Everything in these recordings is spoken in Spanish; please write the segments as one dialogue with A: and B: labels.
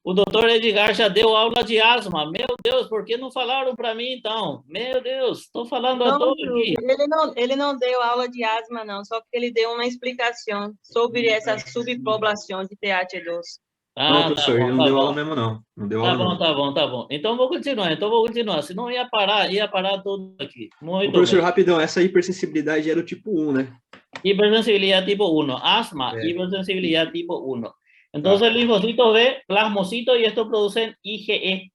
A: O doutor Edgar já deu aula de asma. Meu Deus, por que não falaram para mim, então? Meu Deus, estou falando a
B: Não,
A: todos aqui.
B: Júlio, ele não deu aula de asma, não, só que ele deu uma explicação sobre essa subpopulação de TH2.
C: Não,
A: Ah, tá
C: professor, ele
A: bom,
C: não
A: tá
C: deu aula
A: bom.
C: mesmo, não. Não deu
A: Tá
C: aula,
A: bom,
C: não.
A: tá bom, tá bom. Então vou continuar. Senão ia parar tudo aqui.
C: Ô,
A: Muito
C: professor,
A: bem.
C: rapidão, essa hipersensibilidade era o tipo 1, né?
A: Hipersensibilidad tipo 1, asma,
C: É,
A: hipersensibilidad tipo 1.
C: tá.
A: Entonces, linfocitos B, plasmocitos, y esto producen IgE.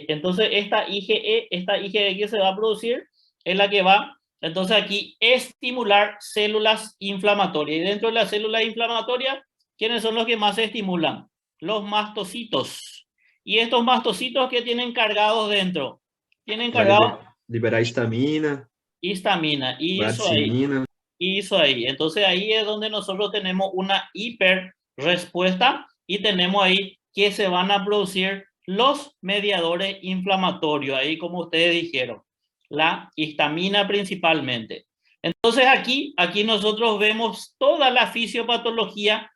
A: Entonces, esta IgE que se va a producir es la que va, entonces aquí, estimular células inflamatorias. Y dentro de las células inflamatorias, ¿quiénes son los que más se estimulan? Los mastocitos. Y estos mastocitos que tienen cargados dentro, tienen
C: Vai
A: cargados
C: liberar histamina,
A: histamina. Y eso ahí.
C: bradicimina.
A: Hizo ahí. Entonces ahí es donde nosotros tenemos una hiper respuesta y tenemos ahí que se van a producir los mediadores inflamatorios, ahí como ustedes dijeron, la histamina principalmente. Entonces aquí nosotros vemos toda la fisiopatología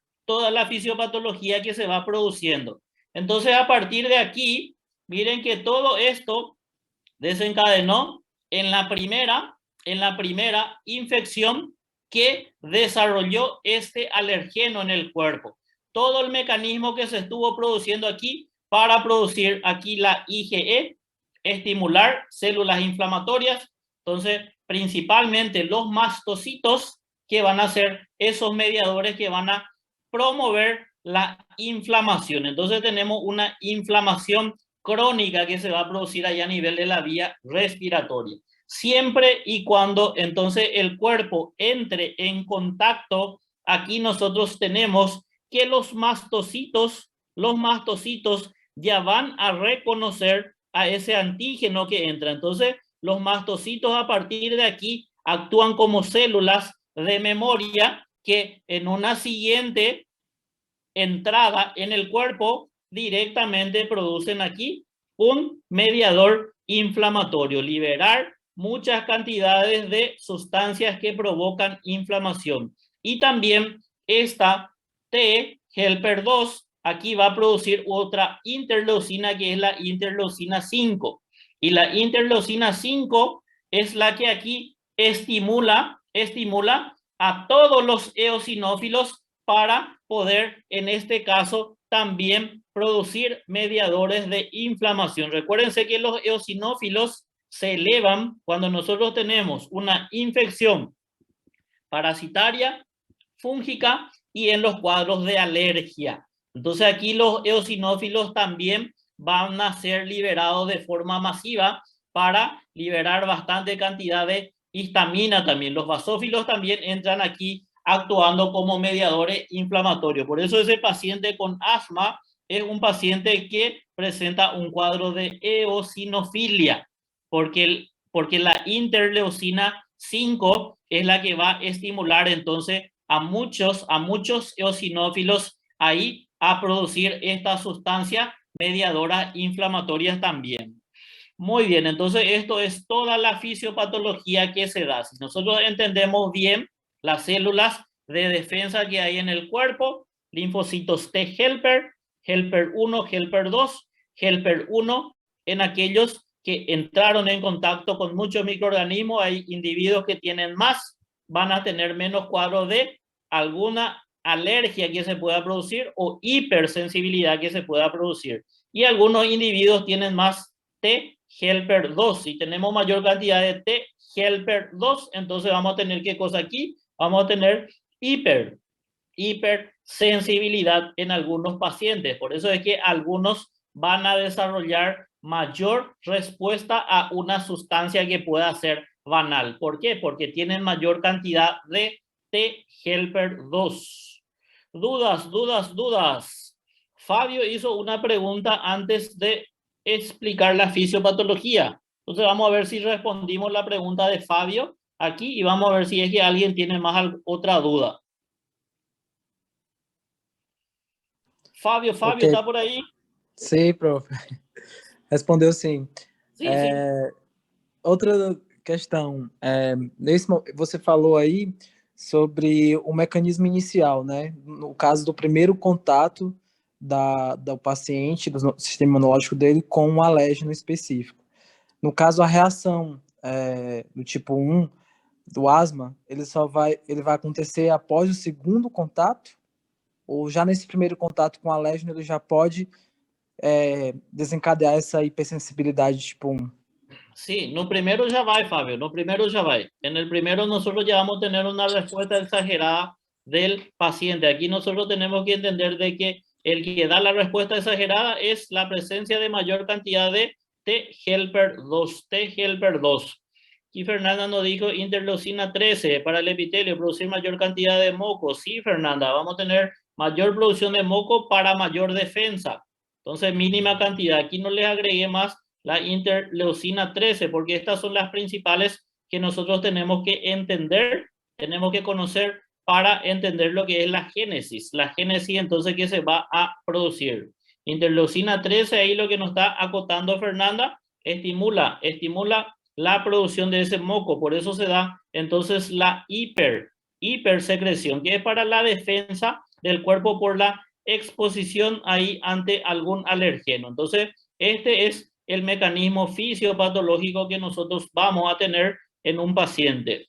A: que se va produciendo. Entonces a partir de aquí, miren que todo esto desencadenó en la primera infección que desarrolló este alergeno en el cuerpo. Todo el mecanismo que se estuvo produciendo aquí para producir aquí la IgE, estimular células inflamatorias. Entonces, principalmente los mastocitos que van a ser esos mediadores que van a promover la inflamación. Entonces tenemos una inflamación crónica que se va a producir allá a nivel de la vía respiratoria. Siempre y cuando entonces el cuerpo entre en contacto, aquí nosotros tenemos que los mastocitos ya van a reconocer a ese antígeno que entra. Entonces, los mastocitos a partir de aquí actúan como células de memoria que en una siguiente entrada en el cuerpo directamente producen aquí un mediador inflamatorio, liberar muchas cantidades de sustancias que provocan inflamación. Y también esta T helper 2 aquí va a producir otra interleucina que es la interleucina 5. Y la interleucina 5 es la que aquí estimula a todos los eosinófilos para poder, en este caso, también producir mediadores de inflamación. Recuérdense que los eosinófilos se elevan cuando nosotros tenemos una infección parasitaria, fúngica y en los cuadros de alergia. Entonces aquí los eosinófilos también van a ser liberados de forma masiva para liberar bastante cantidad de histamina también. Los basófilos también entran aquí actuando como mediadores inflamatorios. Por eso ese paciente con asma es un paciente que presenta un cuadro de eosinofilia, porque la interleucina 5 es la que va a estimular entonces a muchos eosinófilos ahí a producir esta sustancia mediadora inflamatorias también. Muy bien, entonces esto es toda la fisiopatología que se da. Si nosotros entendemos bien las células de defensa que hay en el cuerpo, linfocitos T helper, helper 1, helper 2, helper 1, en aquellos que entraron en contacto con muchos microorganismos, hay individuos que tienen más, van a tener menos cuadros de alguna alergia que se pueda producir o hipersensibilidad que se pueda producir. Y algunos individuos tienen más T helper 2. Si tenemos mayor cantidad de T helper 2, entonces vamos a tener ¿qué cosa aquí? Vamos a tener hipersensibilidad en algunos pacientes. Por eso es que algunos van a desarrollar mayor respuesta a una sustancia que pueda ser banal. ¿Por qué? Porque tienen mayor cantidad de T helper 2. Dudas. Fabio hizo una pregunta antes de explicar la fisiopatología. Entonces vamos a ver si respondimos la pregunta de Fabio aquí y vamos a ver si es que alguien tiene más otra duda. Fábio,
D: Okay.
A: tá por aí?
D: Sim, prof. Respondeu sim.
A: Sim.
D: Outra questão, você falou aí sobre o mecanismo inicial, né? No caso do primeiro contato do paciente, do sistema imunológico dele, com um alérgeno específico. No caso, a reação do tipo 1, do asma, ele vai acontecer após o segundo contato? Ou já nesse primeiro contato com o alérgeno, ele já pode desencadear essa hipersensibilidade tipo 1?
A: Sí, no primero ya va, Fabio, no primero ya va. En el primero nosotros ya vamos a tener una respuesta exagerada del paciente. Aquí nosotros tenemos que entender de que el que da la respuesta exagerada es la presencia de mayor cantidad de T helper 2, T helper 2. Y Fernanda nos dijo interleucina 13 para el epitelio, producir mayor cantidad de moco. Sí, Fernanda, vamos a tener mayor producción de moco para mayor defensa. Entonces, mínima cantidad. Aquí no les agregué más la interleucina 13, porque estas son las principales que nosotros tenemos que entender, tenemos que conocer para entender lo que es la génesis entonces que se va a producir. Interleucina 13, ahí lo que nos está acotando Fernanda, estimula la producción de ese moco, por eso se da entonces la hipersecreción, que es para la defensa del cuerpo por la exposición ahí ante algún alergeno. Entonces, este es el mecanismo fisiopatológico que nosotros vamos a tener en un paciente.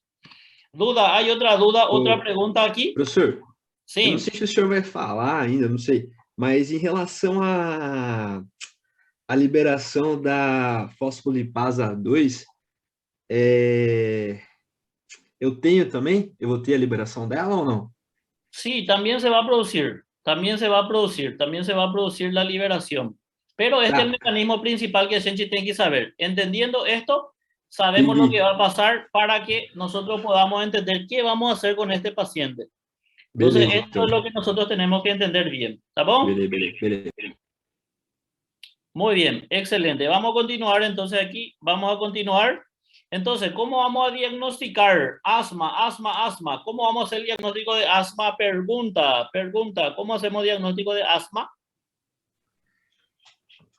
A: ¿Duda? ¿Hay otra duda, otra pregunta aqui?
C: Professor,
A: Sim.
C: eu não sei se o senhor vai falar ainda, não sei, mas em relação à liberação da fosfolipasa 2, eu tenho também? Eu vou ter a liberação dela ou não?
A: Sí, también se va a producir, también se va a producir la liberación. Pero este es el mecanismo principal que Shenchi tiene que saber. Entendiendo esto, sabemos lo que va a pasar para que nosotros podamos entender qué vamos a hacer con este paciente. Entonces,
C: Beleza,
A: esto es lo que nosotros tenemos que entender bien. ¿Está bien?
C: Beleza.
A: Muy bien, excelente. Vamos a continuar entonces aquí. Vamos a continuar. Entonces, ¿cómo vamos a diagnosticar asma? ¿Cómo vamos a hacer el diagnóstico de asma? Pregunta. ¿Cómo hacemos diagnóstico de asma?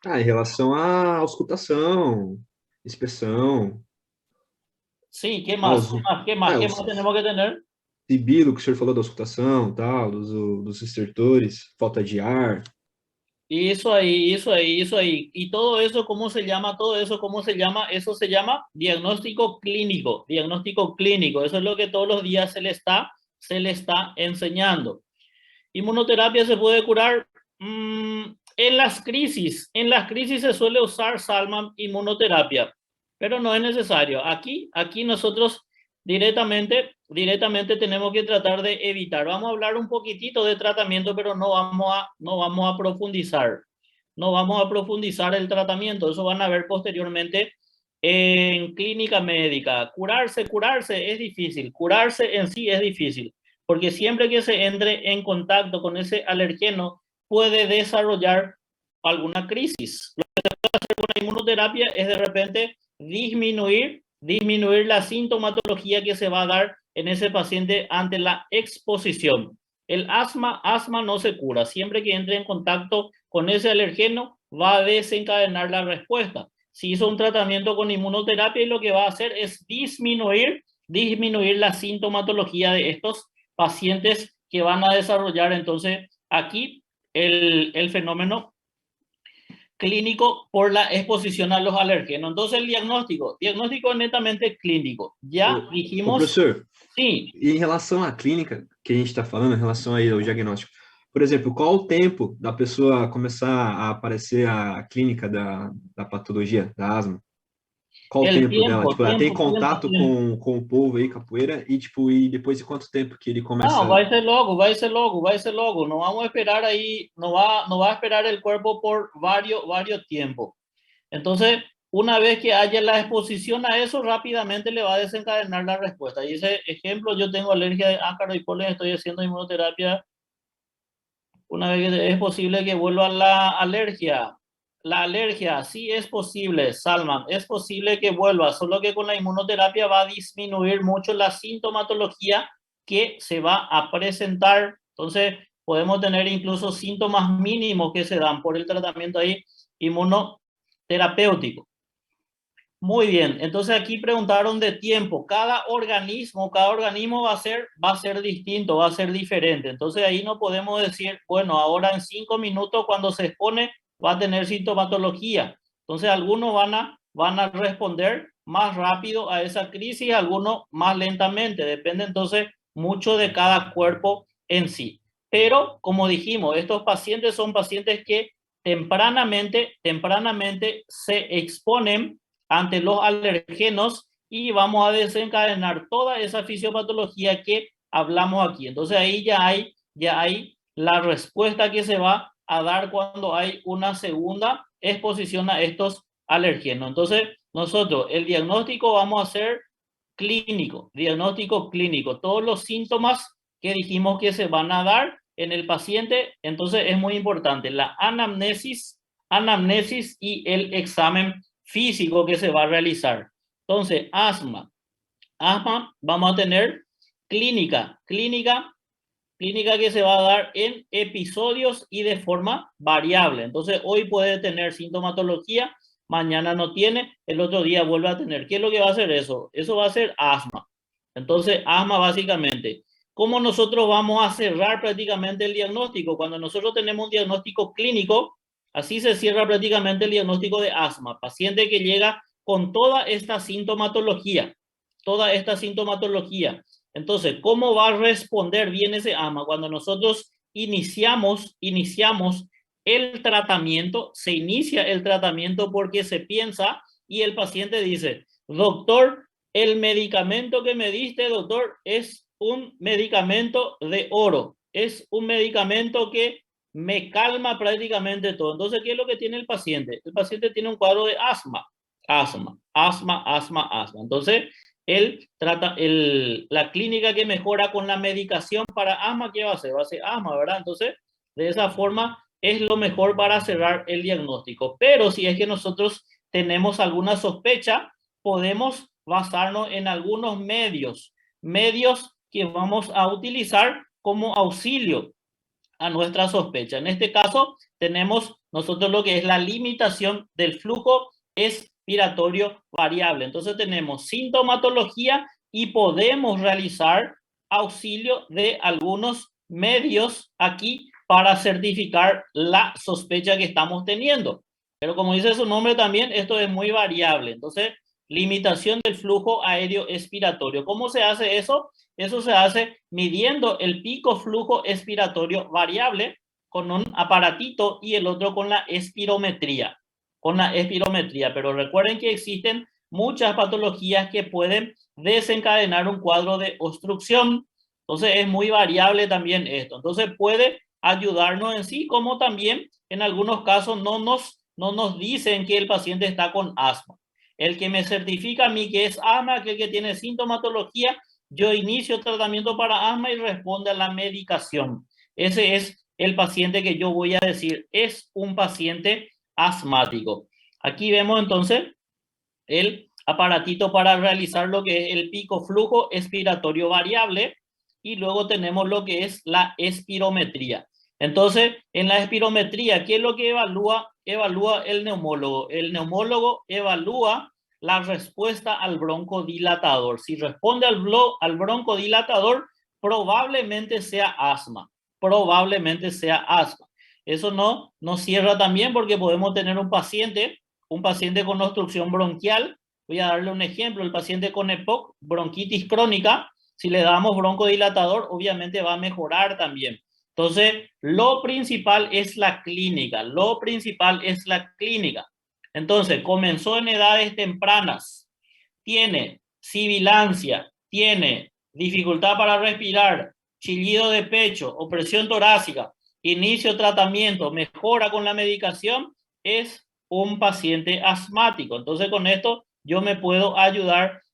C: Em relação à auscultação, inspeção.
A: Sí, ¿qué más? ¿Qué más tenemos que tener?
C: Sibilo, que o senhor falou da auscultação, tal, dos estertores, falta de ar.
A: Eso ahí. Y todo eso, ¿cómo se llama? Eso se llama diagnóstico clínico. Eso es lo que todos los días se le está enseñando. Inmunoterapia se puede curar en las crisis. En las crisis se suele usar Salman inmunoterapia, pero no es necesario. Aquí nosotros directamente tenemos que tratar de evitar. Vamos a hablar un poquitito de tratamiento, pero no vamos a profundizar. No vamos a profundizar el tratamiento. Eso van a ver posteriormente en clínica médica. Curarse es difícil. Curarse en sí es difícil, porque siempre que se entre en contacto con ese alergeno puede desarrollar alguna crisis. Lo que se puede hacer con la inmunoterapia es de repente disminuir la sintomatología que se va a dar en ese paciente ante la exposición. El asma no se cura. Siempre que entre en contacto con ese alergeno va a desencadenar la respuesta. Si hizo un tratamiento con inmunoterapia, y lo que va a hacer es disminuir la sintomatología de estos pacientes que van a desarrollar entonces aquí el fenómeno clínico por la exposición a los alérgenos. Entonces, el diagnóstico es netamente clínico. Já dijimos...
C: Professor,
A: sim.
C: E em relação à clínica que a gente está falando, em relação aí ao diagnóstico, por exemplo, qual o tempo da pessoa começar a aparecer a clínica da patologia, da asma? Qual o tempo dela? Tipo, ela tem contato com o polvo aí, capoeira, e depois de quanto tempo que ele começa?
A: No, vai ser logo. No vamos a esperar ahí, no va a esperar el cuerpo por varios tiempos. Entonces, una vez que haya la exposición a eso, rápidamente le va a desencadenar la respuesta. Y ese ejemplo, yo tengo alergia de ácaro y polen, estoy haciendo inmunoterapia. Una vez que es posible que vuelva la alergia. La alergia, sí es posible, Salman, es posible que vuelva, solo que con la inmunoterapia va a disminuir mucho la sintomatología que se va a presentar. Entonces, podemos tener incluso síntomas mínimos que se dan por el tratamiento ahí inmunoterapéutico. Muy bien, entonces aquí preguntaron de tiempo. Cada organismo va a ser distinto, va a ser diferente. Entonces ahí no podemos decir, bueno, ahora en 5 minutos cuando se expone va a tener sintomatología. Entonces algunos van a responder más rápido a esa crisis, algunos más lentamente. Depende entonces mucho de cada cuerpo en sí. Pero como dijimos, estos pacientes son pacientes que tempranamente se exponen ante los alergenos y vamos a desencadenar toda esa fisiopatología que hablamos aquí. Entonces ahí ya hay la respuesta que se va a dar cuando hay una segunda exposición a estos alergenos. Entonces nosotros el diagnóstico vamos a hacer diagnóstico clínico, todos los síntomas que dijimos que se van a dar en el paciente. Entonces es muy importante la anamnesis y el examen físico que se va a realizar. Entonces, asma, vamos a tener clínica que se va a dar en episodios y de forma variable. Entonces, hoy puede tener sintomatología, mañana no tiene, el otro día vuelve a tener. ¿Qué es lo que va a hacer eso? Eso va a ser asma. Entonces, asma básicamente. ¿Cómo nosotros vamos a cerrar prácticamente el diagnóstico? Cuando nosotros tenemos un diagnóstico clínico, así se cierra prácticamente el diagnóstico de asma. Paciente que llega con toda esta sintomatología. Entonces, ¿cómo va a responder bien ese asma? Cuando nosotros iniciamos el tratamiento, se inicia el tratamiento porque se piensa y el paciente dice, doctor, el medicamento que me diste, doctor, es un medicamento de oro. Es un medicamento que me calma prácticamente todo. Entonces, ¿qué es lo que tiene el paciente? El paciente tiene un cuadro de asma. Entonces, él trata la clínica que mejora con la medicación para asma, ¿qué va a hacer? Va a ser asma, ¿verdad? Entonces, de esa forma es lo mejor para cerrar el diagnóstico. Pero si es que nosotros tenemos alguna sospecha, podemos basarnos en algunos medios que vamos a utilizar como auxilio a nuestra sospecha. En este caso, tenemos nosotros lo que es la limitación del flujo expiratorio variable. Entonces tenemos sintomatología y podemos realizar auxilio de algunos medios aquí para certificar la sospecha que estamos teniendo. Pero como dice su nombre también, esto es muy variable. Entonces, limitación del flujo aéreo expiratorio. ¿Cómo se hace eso? Eso se hace midiendo el pico flujo expiratorio variable con un aparatito y el otro con la espirometría. Pero recuerden que existen muchas patologías que pueden desencadenar un cuadro de obstrucción. Entonces es muy variable también esto. Entonces puede ayudarnos en sí, como también en algunos casos no nos dicen que el paciente está con asma. El que me certifica a mí que es asma, aquel que tiene sintomatología, yo inicio tratamiento para asma y responde a la medicación. Ese es el paciente que yo voy a decir es un paciente asmático. Aquí vemos entonces el aparatito para realizar lo que es el pico flujo expiratorio variable y luego tenemos lo que es la espirometría. Entonces, en la espirometría, ¿qué es lo que evalúa el neumólogo? El neumólogo evalúa la respuesta al broncodilatador. Si responde al broncodilatador, probablemente sea asma. Eso no cierra también porque podemos tener un paciente con obstrucción bronquial. Voy a darle un ejemplo, el paciente con EPOC, bronquitis crónica, si le damos broncodilatador, obviamente va a mejorar también. Entonces, lo principal es la clínica. Entonces, comenzó en edades tempranas, tiene sibilancia, tiene dificultad para respirar, chillido de pecho, opresión torácica, inicio tratamiento, mejora con la medicación, es un paciente asmático. Entonces, con esto yo me puedo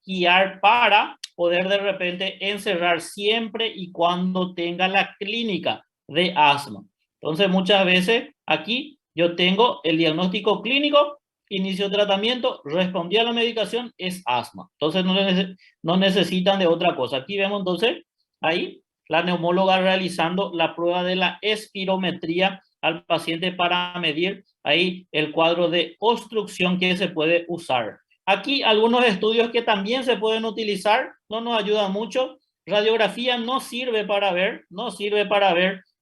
A: guiar para poder de repente encerrar siempre y cuando tenga la clínica de asma. Entonces, muchas veces aquí yo tengo el diagnóstico clínico, inicio tratamiento, respondí a la medicación, es asma. Entonces, no necesitan de otra cosa. Aquí vemos entonces, ahí, la neumóloga realizando la prueba de la espirometría al paciente para medir ahí el cuadro de obstrucción que se puede usar. Aquí algunos estudios que también se pueden utilizar, no nos ayudan mucho. Radiografía no sirve para ver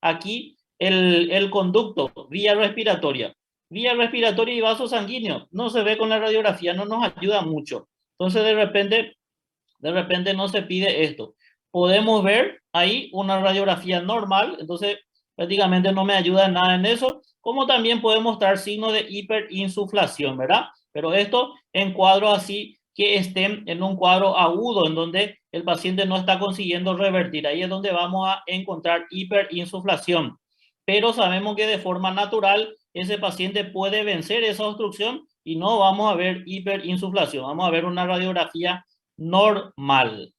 A: aquí el conducto, vía respiratoria. Vía respiratoria y vaso sanguíneo no se ve con la radiografía, no nos ayuda mucho. Entonces de repente no se pide esto. Podemos ver ahí una radiografía normal, entonces prácticamente no me ayuda nada en eso, como también puede mostrar signos de hiperinsuflación, ¿verdad? Pero esto en cuadros así que estén en un cuadro agudo, en donde el paciente no está consiguiendo revertir. Ahí es donde vamos a encontrar hiperinsuflación. Pero sabemos que de forma natural ese paciente puede vencer esa obstrucción y no vamos a ver hiperinsuflación. Vamos a ver una radiografía normal.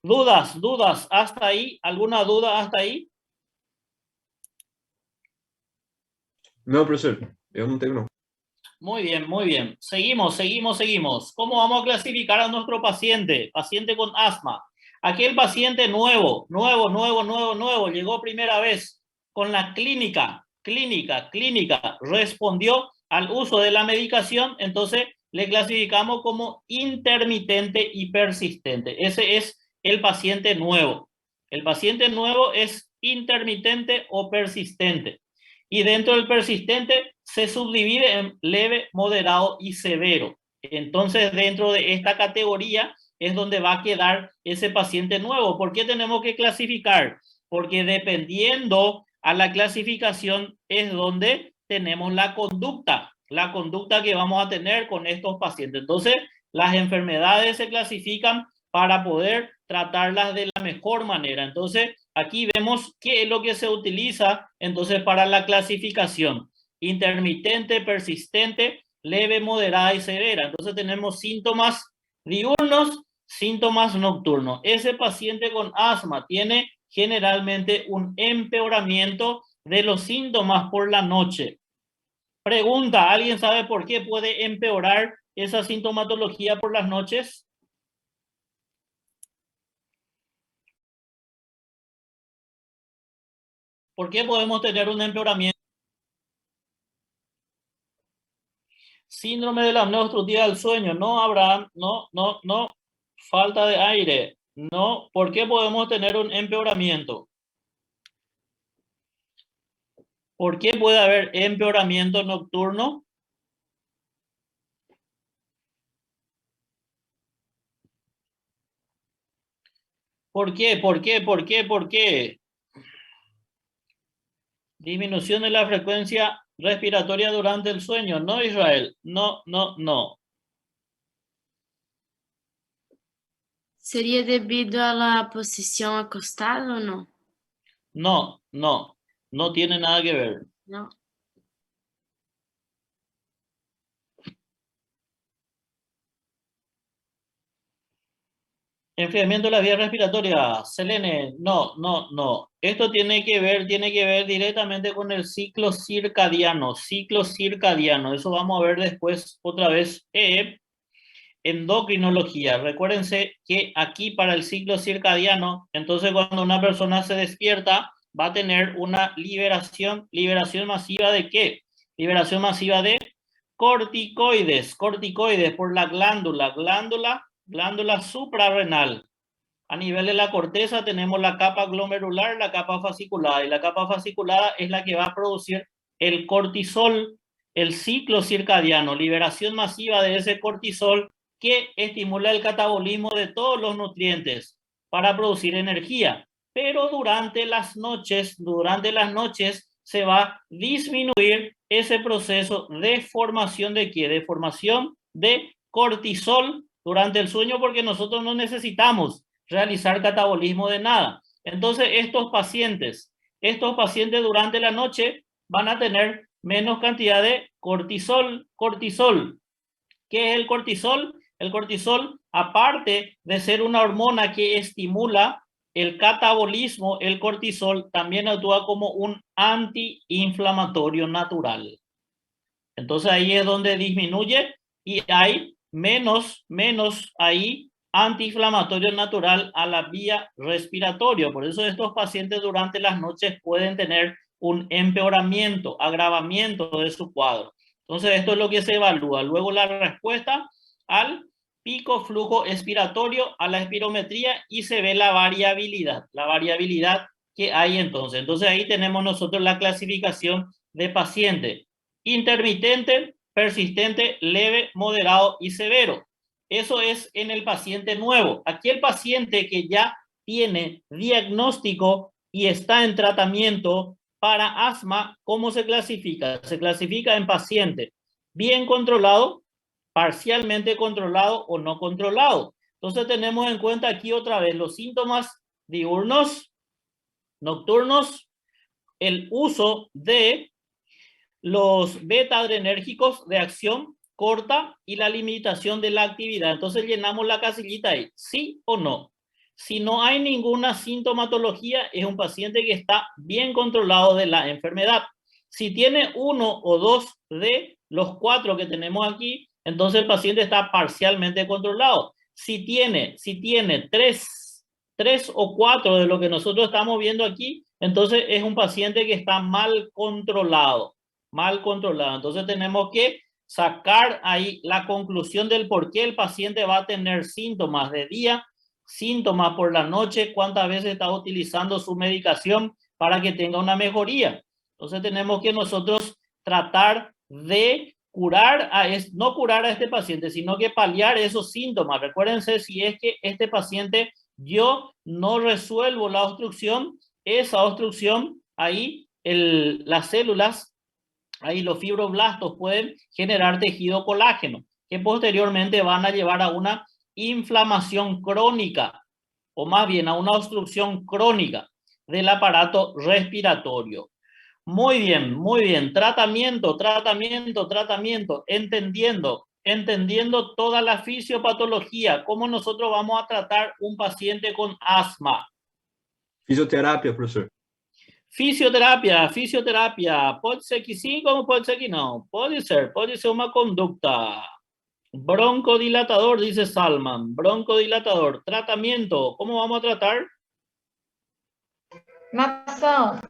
A: ¿Dudas hasta ahí? ¿Alguna duda hasta ahí?
C: No, profesor, yo no tengo, no.
A: Muy bien, muy bien. Seguimos. ¿Cómo vamos a clasificar a nuestro paciente? Paciente con asma. Aquel paciente nuevo, llegó primera vez con la clínica, respondió al uso de la medicación, entonces le clasificamos como intermitente y persistente. Ese es el paciente nuevo. El paciente nuevo es intermitente o persistente. Y dentro del persistente se subdivide en leve, moderado y severo. Entonces, dentro de esta categoría es donde va a quedar ese paciente nuevo. ¿Por qué tenemos que clasificar? Porque dependiendo a la clasificación es donde tenemos la conducta que vamos a tener con estos pacientes. Entonces, las enfermedades se clasifican para poder tratarlas de la mejor manera. Entonces, aquí vemos qué es lo que se utiliza entonces para la clasificación: intermitente, persistente, leve, moderada y severa. Entonces tenemos síntomas diurnos, síntomas nocturnos. Ese paciente con asma tiene generalmente un empeoramiento de los síntomas por la noche. Pregunta, ¿alguien sabe por qué puede empeorar esa sintomatología por las noches? ¿Por qué podemos tener un empeoramiento? Síndrome de la apnea obstructiva del sueño. No, Abraham, no. Falta de aire. No. ¿Por qué podemos tener un empeoramiento? ¿Por qué puede haber empeoramiento nocturno? ¿Por qué? Disminución de la frecuencia respiratoria durante el sueño. No, Israel. No.
E: ¿Sería debido a la posición acostada o no?
A: No tiene nada que ver.
E: No.
A: Enfriamiento de la vía respiratoria, Selene, no. Esto tiene que ver directamente con el ciclo circadiano. Eso vamos a ver después otra vez. Endocrinología. Recuérdense que aquí para el ciclo circadiano, entonces cuando una persona se despierta, va a tener una liberación masiva ¿de qué? Liberación masiva de corticoides por la glándula suprarrenal. A nivel de la corteza tenemos la capa glomerular, la capa fasciculada, y la capa fasciculada es la que va a producir el cortisol, el ciclo circadiano, liberación masiva de ese cortisol que estimula el catabolismo de todos los nutrientes para producir energía. Pero durante las noches se va a disminuir ese proceso de formación de ¿qué? De formación de cortisol durante el sueño, porque nosotros no necesitamos realizar catabolismo de nada. Entonces, estos pacientes durante la noche van a tener menos cantidad de cortisol. ¿Qué es el cortisol? El cortisol, aparte de ser una hormona que estimula el catabolismo, el cortisol también actúa como un antiinflamatorio natural. Entonces ahí es donde disminuye y hay menos ahí antiinflamatorio natural a la vía respiratoria. Por eso estos pacientes durante las noches pueden tener un empeoramiento, agravamiento de su cuadro. Entonces esto es lo que se evalúa. Luego la respuesta al pico flujo expiratorio, a la espirometría y se ve la variabilidad que hay entonces. Entonces ahí tenemos nosotros la clasificación de paciente: intermitente, persistente, leve, moderado y severo. Eso es en el paciente nuevo. Aquí el paciente que ya tiene diagnóstico y está en tratamiento para asma, ¿cómo se clasifica? Se clasifica en paciente bien controlado, parcialmente controlado o no controlado. Entonces tenemos en cuenta aquí otra vez los síntomas diurnos, nocturnos, el uso de los beta-adrenérgicos de acción corta y la limitación de la actividad. Entonces llenamos la casillita ahí, sí o no. Si no hay ninguna sintomatología, es un paciente que está bien controlado de la enfermedad. Si tiene 1 o 2 de los 4 que tenemos aquí, entonces el paciente está parcialmente controlado. Si tiene 3 o 4 de lo que nosotros estamos viendo aquí, entonces es un paciente que está mal controlado. Entonces tenemos que sacar ahí la conclusión del por qué el paciente va a tener síntomas de día, síntomas por la noche, cuántas veces está utilizando su medicación para que tenga una mejoría. Entonces tenemos que nosotros tratar de no curar a este paciente, sino que paliar esos síntomas. Recuérdense, si es que este paciente yo no resuelvo la obstrucción, esa obstrucción, ahí las células, ahí los fibroblastos pueden generar tejido colágeno, que posteriormente van a llevar a una inflamación crónica, o más bien a una obstrucción crónica del aparato respiratorio. Muy bien. Tratamiento, entendiendo toda la fisiopatología, cómo nosotros vamos a tratar un paciente con asma.
C: Fisioterapia, professor.
A: Fisioterapia. Pode ser que sim, como pode ser que não. Pode ser uma conducta. Broncodilatador, dice Salman. Broncodilatador. Tratamiento. ¿Cómo vamos a tratar?
B: Nação.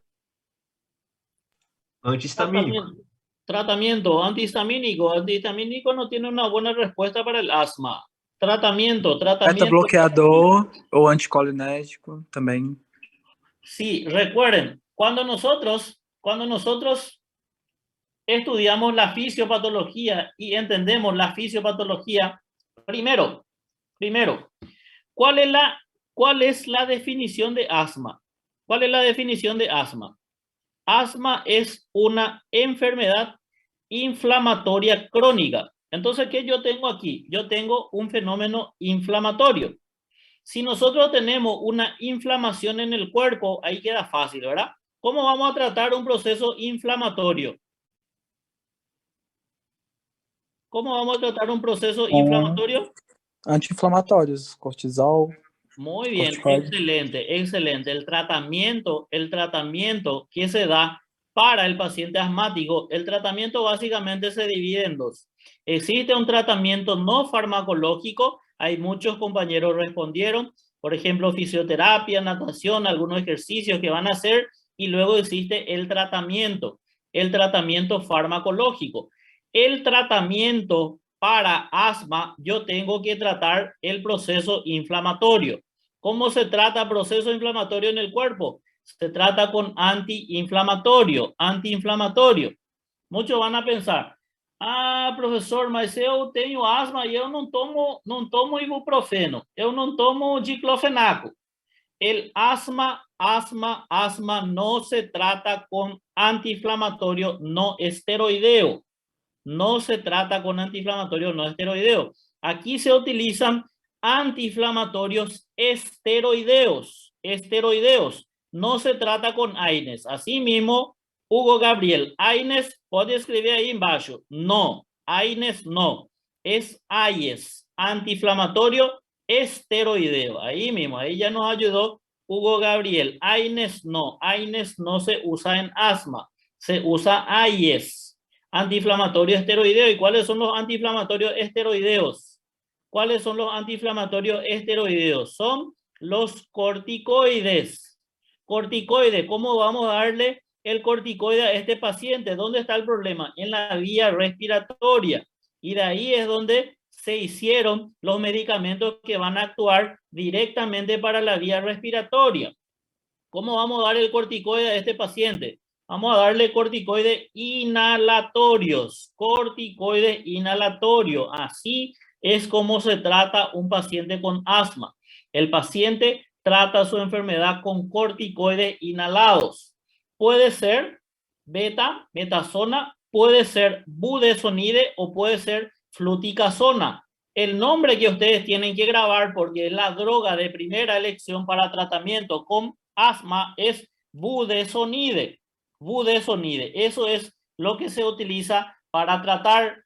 C: Antihistamínico.
A: Tratamiento. Antihistamínico. Antihistamínico no tiene una buena respuesta para el asma. Tratamiento.
D: Beta-bloqueador ou anticolinérgico também.
A: Sí, recuerden, cuando nosotros estudiamos la fisiopatología y entendemos la fisiopatología, primero, ¿cuál es la definición de asma? ¿Cuál es la definición de asma? Asma es una enfermedad inflamatoria crónica. Entonces, ¿qué yo tengo aquí? Yo tengo un fenómeno inflamatorio. Si nosotros tenemos una inflamación en el cuerpo, ahí queda fácil, ¿verdad? ¿Cómo vamos a tratar un proceso inflamatorio? ¿Cómo vamos a tratar un proceso inflamatorio?
D: Anti-inflamatórios, cortisol.
A: Muy bien, excelente. El tratamiento que se da para el paciente asmático, el tratamiento básicamente se divide en dos. Existe un tratamiento no farmacológico. Hay muchos compañeros respondieron, por ejemplo, fisioterapia, natación, algunos ejercicios que van a hacer, y luego existe el tratamiento farmacológico. El tratamiento para asma, yo tengo que tratar el proceso inflamatorio. ¿Cómo se trata proceso inflamatorio en el cuerpo? Se trata con antiinflamatorio. Muchos van a pensar, professor, mas eu tenho asma e eu não tomo ibuprofeno, eu não tomo diclofenaco. El asma no se trata con antiinflamatorio no esteroideo. Aquí se utilizan antiinflamatorios esteroideos. No se trata con AINES. Asimismo, Hugo Gabriel, AINES, puede escribir ahí embaixo. No, AINES no. Es AIES, antiinflamatorio esteroideo. Ahí mismo, ahí ya nos ayudó Hugo Gabriel. AINES no se usa en asma. Se usa AIES, antiinflamatorio esteroideo. ¿Y cuáles son los antiinflamatorios esteroideos? Son los corticoides. ¿Cómo vamos a darle el corticoide a este paciente? ¿Dónde está el problema? En la vía respiratoria. Y de ahí es donde se hicieron los medicamentos que van a actuar directamente para la vía respiratoria. ¿Cómo vamos a dar el corticoide a este paciente? Vamos a darle corticoides inhalatorios. Corticoides inhalatorios. Así es como se trata un paciente con asma. El paciente trata su enfermedad con corticoides inhalados. Puede ser betasona, puede ser budesonide o puede ser fluticasona. El nombre que ustedes tienen que grabar, porque es la droga de primera elección para tratamiento con asma, es budesonide. Budesonide. Eso es lo que se utiliza para tratar.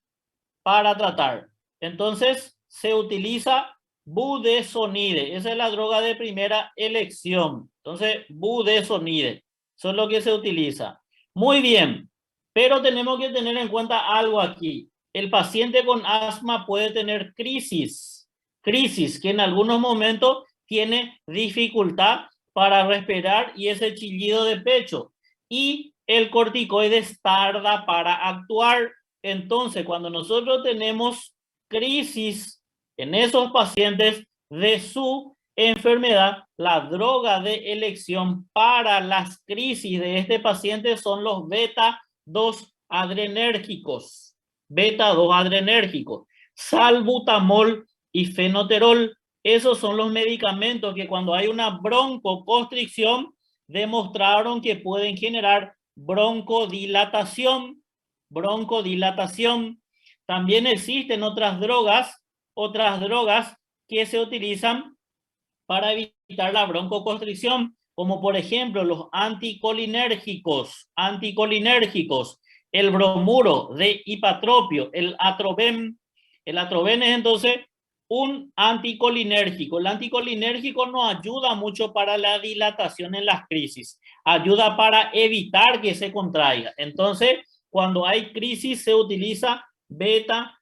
A: Entonces, se utiliza budesonide. Esa es la droga de primera elección. Entonces, budesonide. Eso es lo que se utiliza. Muy bien. Pero tenemos que tener en cuenta algo aquí. El paciente con asma puede tener crisis que en algunos momentos tiene dificultad para respirar y ese chillido de pecho. Y el corticoides tarda para actuar. Entonces, cuando nosotros tenemos crisis en esos pacientes de su enfermedad, la droga de elección para las crisis de este paciente son los beta-2 adrenérgicos. Beta-2 adrenérgicos, salbutamol y fenoterol. Esos son los medicamentos que cuando hay una broncoconstricción demostraron que pueden generar broncodilatación. También existen otras drogas que se utilizan para evitar la broncoconstricción, como por ejemplo los anticolinérgicos, el bromuro de hipatropio, el atroben. El atroben es entonces un anticolinérgico. El anticolinérgico nos ayuda mucho para la dilatación en las crisis, ayuda para evitar que se contraiga. Entonces, cuando hay crisis se utiliza beta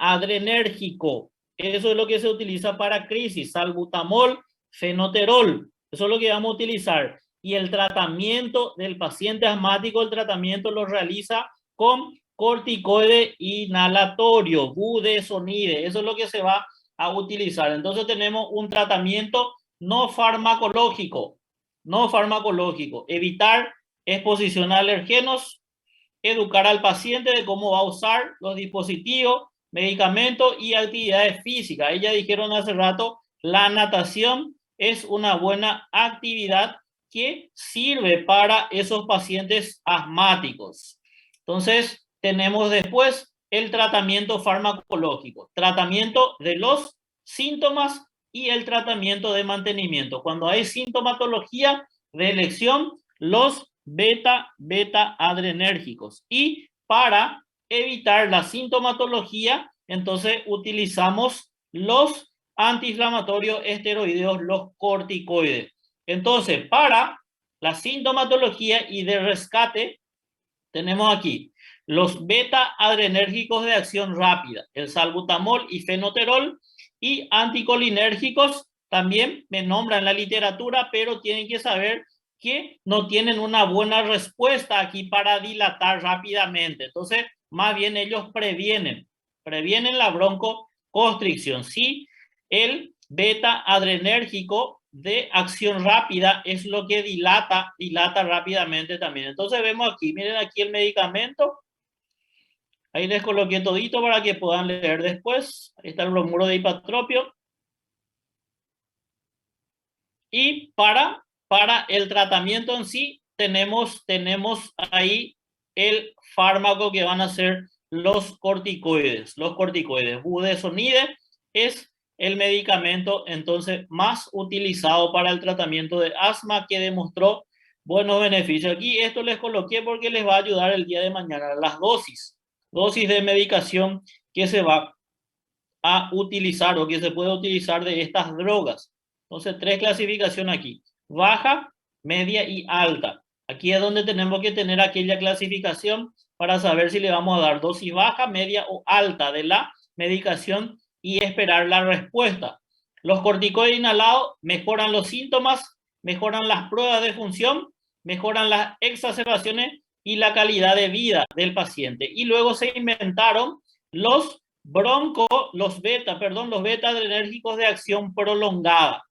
A: adrenérgico. Eso es lo que se utiliza para crisis, salbutamol, fenoterol. Eso es lo que vamos a utilizar. Y el tratamiento del paciente asmático, el tratamiento lo realiza con corticoide inhalatorio, budesonide. Eso es lo que se va a utilizar. Entonces tenemos un tratamiento no farmacológico. Evitar exposición a alergenos, educar al paciente de cómo va a usar los dispositivos, medicamentos y actividades físicas. Ellas dijeron hace rato, la natación es una buena actividad que sirve para esos pacientes asmáticos. Entonces, tenemos después el tratamiento farmacológico, tratamiento de los síntomas y el tratamiento de mantenimiento. Cuando hay sintomatología de elección, los beta adrenérgicos. Y para evitar la sintomatología, entonces utilizamos los antiinflamatorios esteroideos, los corticoides. Entonces, para la sintomatología y de rescate, tenemos aquí los beta adrenérgicos de acción rápida, el salbutamol y fenoterol, y anticolinérgicos también me nombran en la literatura, pero tienen que saber que no tienen una buena respuesta aquí para dilatar rápidamente. Entonces, más bien ellos previenen la broncoconstricción. Sí, el beta adrenérgico de acción rápida es lo que dilata rápidamente también. Entonces vemos aquí, miren aquí el medicamento. Ahí les coloqué todito para que puedan leer después. Ahí está el bromuro de hipatropio. Y para el tratamiento en sí, tenemos ahí el fármaco que van a ser los corticoides. Budesonide es el medicamento entonces más utilizado para el tratamiento de asma que demostró buenos beneficios. Aquí esto les coloqué porque les va a ayudar el día de mañana. Las dosis de medicación que se va a utilizar o que se puede utilizar de estas drogas. Entonces, 3 clasificaciones aquí. Baja, media y alta. Aquí es donde tenemos que tener aquella clasificación para saber si le vamos a dar dosis baja, media o alta de la medicación y esperar la respuesta. Los corticoides inhalados mejoran los síntomas, mejoran las pruebas de función, mejoran las exacerbaciones y la calidad de vida del paciente. Y luego se inventaron los los beta adrenérgicos de acción prolongada.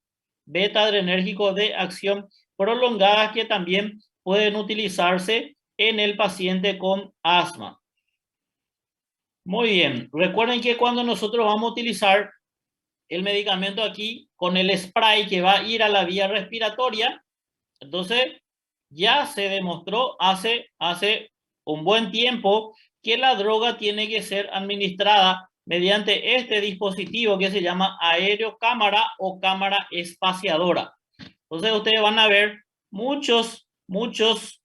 A: Beta adrenérgicos de acción prolongada que también pueden utilizarse en el paciente con asma. Muy bien. Recuerden que cuando nosotros vamos a utilizar el medicamento aquí con el spray que va a ir a la vía respiratoria, entonces ya se demostró hace un buen tiempo que la droga tiene que ser administrada mediante este dispositivo que se llama aerocámara o cámara espaciadora. Entonces ustedes van a ver muchos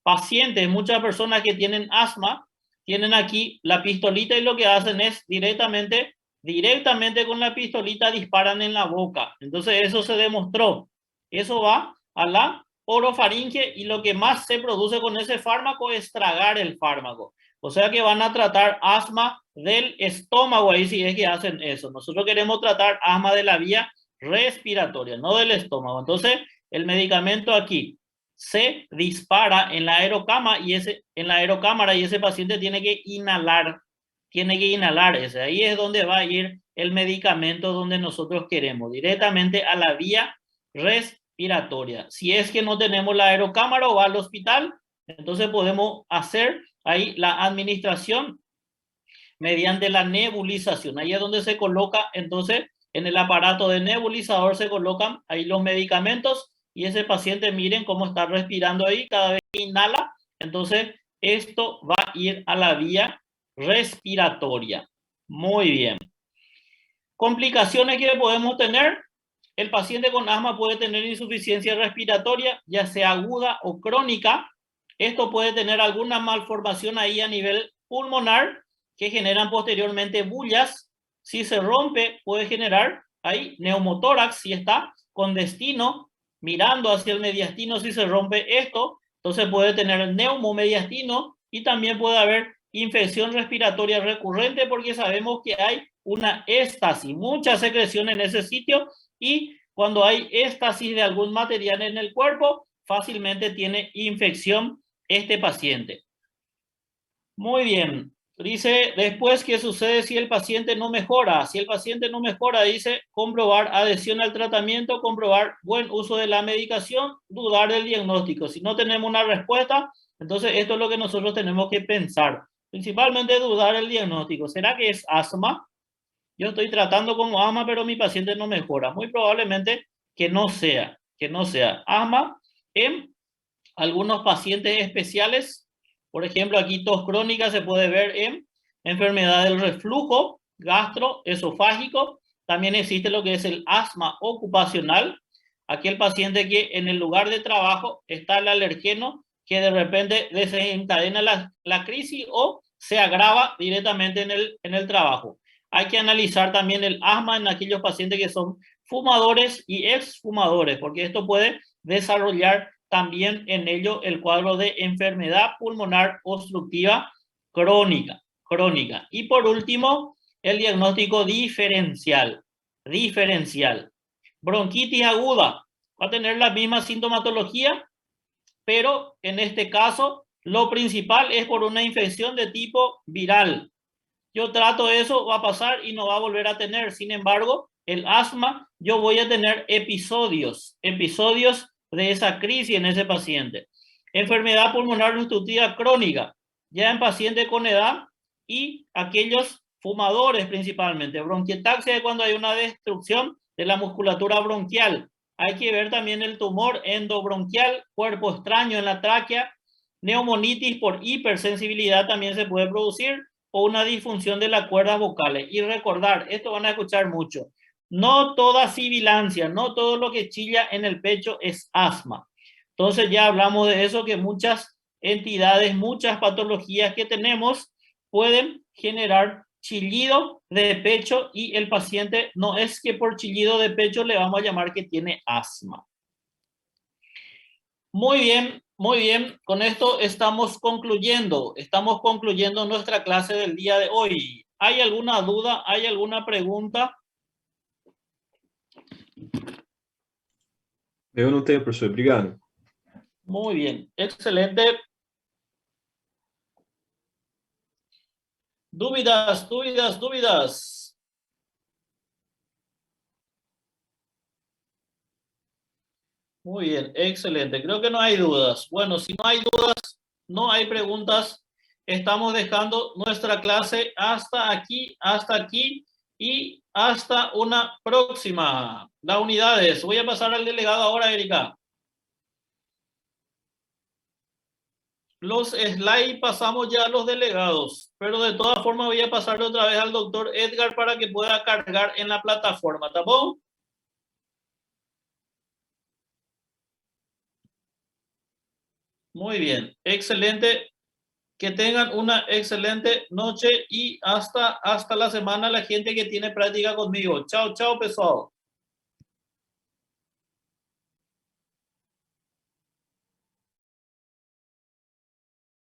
A: pacientes, muchas personas que tienen asma, tienen aquí la pistolita y lo que hacen es directamente con la pistolita disparan en la boca. Entonces eso se demostró. Eso va a la orofaringe y lo que más se produce con ese fármaco es tragar el fármaco. O sea que van a tratar asma del estómago, ahí sí es que hacen eso. Nosotros queremos tratar asma de la vía respiratoria, no del estómago. Entonces, el medicamento aquí se dispara en la aerocámara y ese paciente tiene que inhalar ese. Ahí es donde va a ir el medicamento donde nosotros queremos, directamente a la vía respiratoria. Si es que no tenemos la aerocámara o va al hospital, entonces podemos hacer ahí la administración mediante la nebulización. Ahí es donde se coloca, entonces, en el aparato de nebulizador se colocan ahí los medicamentos y ese paciente, miren cómo está respirando ahí cada vez que inhala. Entonces, esto va a ir a la vía respiratoria. Muy bien. Complicaciones que podemos tener. El paciente con asma puede tener insuficiencia respiratoria, ya sea aguda o crónica. Esto puede tener alguna malformación ahí a nivel pulmonar que generan posteriormente bullas. Si se rompe, puede generar ahí neumotórax, si está con destino, mirando hacia el mediastino, si se rompe esto, entonces puede tener neumomediastino y también puede haber infección respiratoria recurrente porque sabemos que hay una éstasis, mucha secreción en ese sitio y cuando hay éstasis de algún material en el cuerpo, fácilmente tiene infección este paciente. Muy bien. Dice, después, ¿qué sucede si el paciente no mejora? Si el paciente no mejora, dice, comprobar adhesión al tratamiento, comprobar buen uso de la medicación, dudar del diagnóstico. Si no tenemos una respuesta, entonces esto es lo que nosotros tenemos que pensar. Principalmente dudar el diagnóstico. ¿Será que es asma? Yo estoy tratando como asma, pero mi paciente no mejora. Muy probablemente que no sea asma en algunos pacientes especiales. Por ejemplo, aquí tos crónica se puede ver en enfermedad del reflujo gastroesofágico. También existe lo que es el asma ocupacional. Aquel paciente que en el lugar de trabajo está el alergeno que de repente desencadena la crisis o se agrava directamente en el trabajo. Hay que analizar también el asma en aquellos pacientes que son fumadores y exfumadores, porque esto puede desarrollar también en ello el cuadro de enfermedad pulmonar obstructiva crónica. Y por último, el diagnóstico diferencial. Bronquitis aguda va a tener la misma sintomatología, pero en este caso lo principal es por una infección de tipo viral. Yo trato eso, va a pasar y no va a volver a tener. Sin embargo, el asma, yo voy a tener episodios de esa crisis en ese paciente. Enfermedad pulmonar obstructiva crónica, ya en pacientes con edad y aquellos fumadores principalmente. Bronquiectasia es cuando hay una destrucción de la musculatura bronquial. Hay que ver también el tumor endobronquial, cuerpo extraño en la tráquea. Neumonitis por hipersensibilidad también se puede producir o una disfunción de las cuerdas vocales. Y recordar, esto van a escuchar mucho, no toda sibilancia, no todo lo que chilla en el pecho es asma. Entonces ya hablamos de eso, que muchas entidades, muchas patologías que tenemos pueden generar chillido de pecho y el paciente no es que por chillido de pecho le vamos a llamar que tiene asma. Muy bien. Con esto estamos concluyendo nuestra clase del día de hoy. ¿Hay alguna duda? ¿Hay alguna pregunta?
C: Eu não tenho, professor. Obrigado.
A: Muy bien, excelente. Dúvidas. Muy bien, excelente. Creo que no hay dudas. Bueno, si no hay dudas, no hay preguntas, estamos dejando nuestra clase hasta aquí y hasta una próxima. Las unidades. Voy a pasar al delegado ahora, Erika. Los slides pasamos ya a los delegados, pero de todas formas voy a pasarle otra vez al doctor Edgar para que pueda cargar en la plataforma. ¿Está bien? Muy bien, excelente. Que tengan una excelente noche y hasta la semana la gente que tiene práctica conmigo. Chao, chao, pessoal.